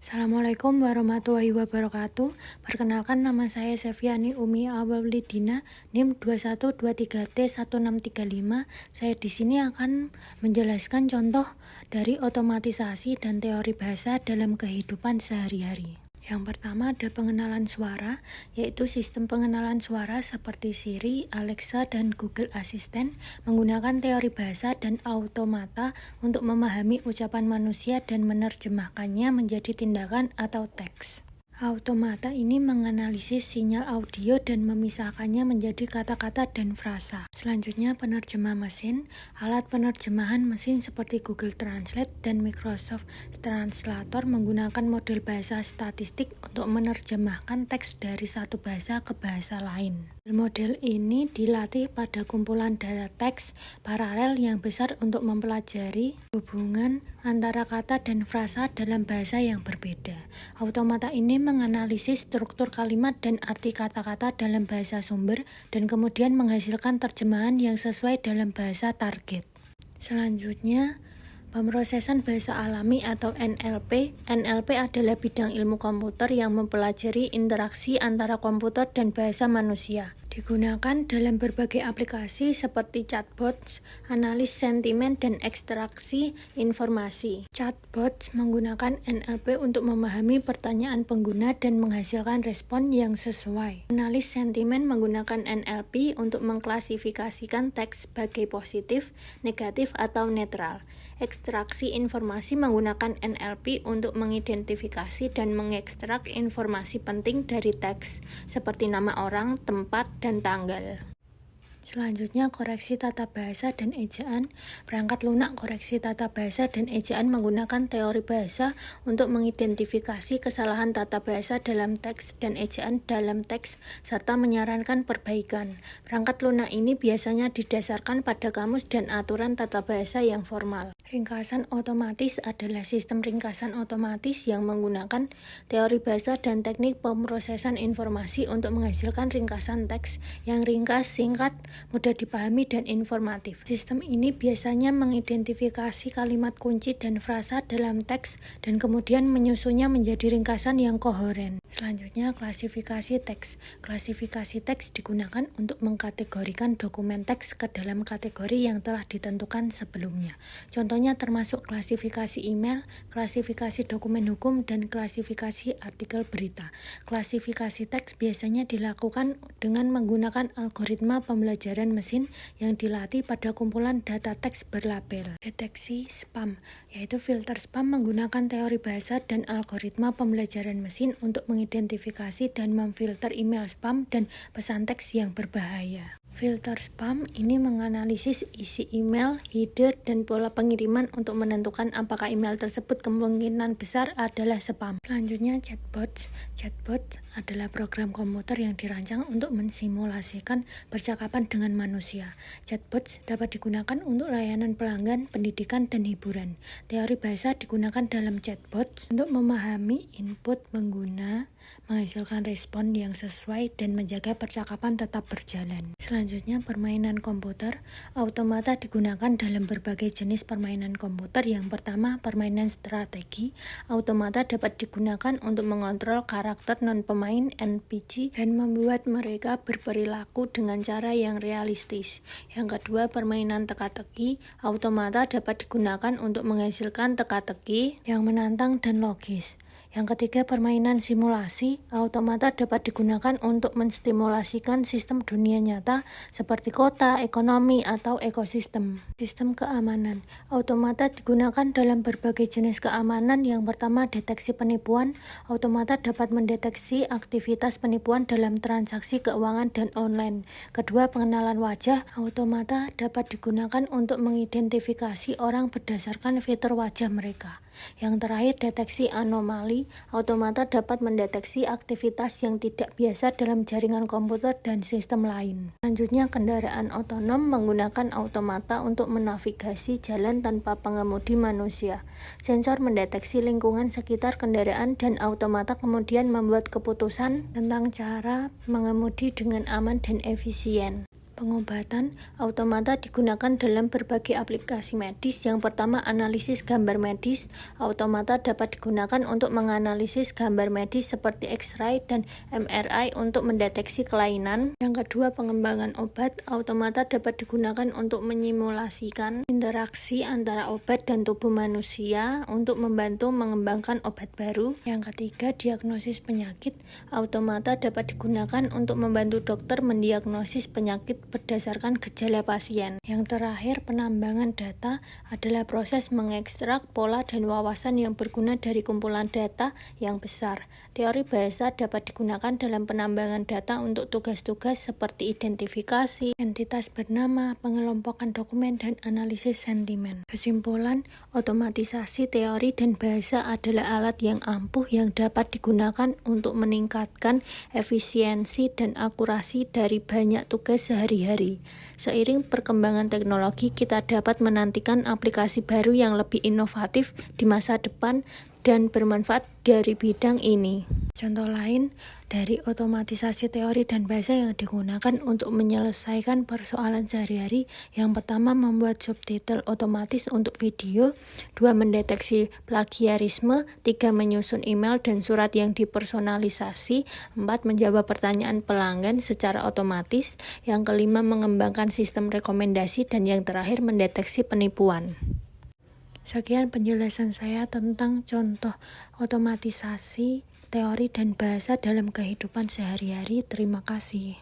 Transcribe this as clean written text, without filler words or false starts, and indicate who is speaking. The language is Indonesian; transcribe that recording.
Speaker 1: Assalamualaikum warahmatullahi wabarakatuh. Perkenalkan, nama saya Seviani Umi Awalidina, NIM 2123T1635. Saya di sini akan menjelaskan contoh dari otomatisasi dan teori bahasa dalam kehidupan sehari-hari. Yang pertama ada pengenalan suara, yaitu sistem pengenalan suara seperti Siri, Alexa, dan Google Assistant menggunakan teori bahasa dan automata untuk memahami ucapan manusia dan menerjemahkannya menjadi tindakan atau teks. Automata ini menganalisis sinyal audio dan memisahkannya menjadi kata-kata dan frasa. Selanjutnya penerjemah mesin. Alat penerjemahan mesin seperti Google Translate dan Microsoft Translator menggunakan model bahasa statistik untuk menerjemahkan teks dari satu bahasa ke bahasa lain. Model ini dilatih pada kumpulan data teks paralel yang besar untuk mempelajari hubungan antara kata dan frasa dalam bahasa yang berbeda. Automata ini menganalisis struktur kalimat dan arti kata-kata dalam bahasa sumber dan kemudian menghasilkan terjemahan yang sesuai dalam bahasa target. Selanjutnya, pemrosesan bahasa alami atau NLP. NLP adalah bidang ilmu komputer yang mempelajari interaksi antara komputer dan bahasa manusia. Digunakan dalam berbagai aplikasi seperti chatbots, analis sentimen, dan ekstraksi informasi. Chatbots menggunakan NLP untuk memahami pertanyaan pengguna dan menghasilkan respon yang sesuai. Analis sentimen menggunakan NLP untuk mengklasifikasikan teks sebagai positif, negatif, atau netral. Ekstraksi informasi menggunakan NLP untuk mengidentifikasi dan mengekstrak informasi penting dari teks, seperti nama orang, tempat, dan tanggal. Selanjutnya, koreksi tata bahasa dan ejaan. Perangkat lunak koreksi tata bahasa dan ejaan menggunakan teori bahasa untuk mengidentifikasi kesalahan tata bahasa dalam teks dan ejaan dalam teks, serta menyarankan perbaikan. Perangkat lunak ini biasanya didasarkan pada kamus dan aturan tata bahasa yang formal. Ringkasan otomatis adalah sistem ringkasan otomatis yang menggunakan teori bahasa dan teknik pemrosesan informasi untuk menghasilkan ringkasan teks yang ringkas, singkat, mudah dipahami, dan informatif. Sistem ini biasanya mengidentifikasi kalimat kunci dan frasa dalam teks dan kemudian menyusunnya menjadi ringkasan yang kohoren. Selanjutnya, klasifikasi teks. Klasifikasi teks digunakan untuk mengkategorikan dokumen teks ke dalam kategori yang telah ditentukan sebelumnya. Contohnya termasuk klasifikasi email, klasifikasi dokumen hukum, dan klasifikasi artikel berita. Klasifikasi teks biasanya dilakukan dengan menggunakan algoritma pembelajaran mesin yang dilatih pada kumpulan data teks berlabel. Deteksi spam, yaitu filter spam menggunakan teori bahasa dan algoritma pembelajaran mesin untuk mengidentifikasi dan memfilter email spam dan pesan teks yang berbahaya. Filter spam ini menganalisis isi email, header, dan pola pengiriman untuk menentukan apakah email tersebut kemungkinan besar adalah spam. Selanjutnya, chatbots. Chatbot adalah program komputer yang dirancang untuk mensimulasikan percakapan dengan manusia. Chatbots dapat digunakan untuk layanan pelanggan, pendidikan, dan hiburan. Teori bahasa digunakan dalam chatbots untuk memahami input pengguna, menghasilkan respon yang sesuai, dan menjaga percakapan tetap berjalan. Selanjutnya, permainan komputer. Automata digunakan dalam berbagai jenis permainan komputer. Yang pertama, permainan strategi. Automata dapat digunakan untuk mengontrol karakter non-pemain NPC dan membuat mereka berperilaku dengan cara yang realistis. Yang kedua, permainan teka-teki. Automata dapat digunakan untuk menghasilkan teka-teki yang menantang dan logis. Yang ketiga, permainan simulasi. Automata dapat digunakan untuk menstimulasikan sistem dunia nyata seperti kota, ekonomi, atau ekosistem. Sistem keamanan. Automata digunakan dalam berbagai jenis keamanan. Yang pertama, deteksi penipuan. Automata dapat mendeteksi aktivitas penipuan dalam transaksi keuangan dan online. Kedua, pengenalan wajah. Automata dapat digunakan untuk mengidentifikasi orang berdasarkan fitur wajah mereka. Yang terakhir, deteksi anomali. Automata dapat mendeteksi aktivitas yang tidak biasa dalam jaringan komputer dan sistem lain. Selanjutnya, kendaraan otonom menggunakan automata untuk menavigasi jalan tanpa pengemudi manusia. Sensor mendeteksi lingkungan sekitar kendaraan dan automata kemudian membuat keputusan tentang cara mengemudi dengan aman dan efisien. Pengobatan automata digunakan dalam berbagai aplikasi medis. Yang pertama, analisis gambar medis. Automata dapat digunakan untuk menganalisis gambar medis seperti X-ray dan MRI untuk mendeteksi kelainan. Yang kedua, pengembangan obat. Automata dapat digunakan untuk menyimulasikan interaksi antara obat dan tubuh manusia untuk membantu mengembangkan obat baru. Yang ketiga, diagnosis penyakit. Automata dapat digunakan untuk membantu dokter mendiagnosis penyakit berdasarkan gejala pasien. Yang terakhir, penambangan data adalah proses mengekstrak pola dan wawasan yang berguna dari kumpulan data yang besar. Teori bahasa dapat digunakan dalam penambangan data untuk tugas-tugas seperti identifikasi, entitas bernama, pengelompokan dokumen, dan analisis sentimen. Kesimpulan, otomatisasi teori dan bahasa adalah alat yang ampuh yang dapat digunakan untuk meningkatkan efisiensi dan akurasi dari banyak tugas sehari-hari. Seiring perkembangan teknologi, kita dapat menantikan aplikasi baru yang lebih inovatif di masa depan dan bermanfaat dari bidang ini. Contoh lain dari otomatisasi teori dan bahasa yang digunakan untuk menyelesaikan persoalan sehari-hari. Yang pertama, membuat subtitle otomatis untuk video. 2. Mendeteksi plagiarisme. 3. Menyusun email dan surat yang dipersonalisasi. 4. Menjawab pertanyaan pelanggan secara otomatis. Yang kelima, mengembangkan sistem rekomendasi. Dan yang terakhir, mendeteksi penipuan. Sekian penjelasan saya tentang contoh otomatisasi teori dan bahasa dalam kehidupan sehari-hari. Terima kasih.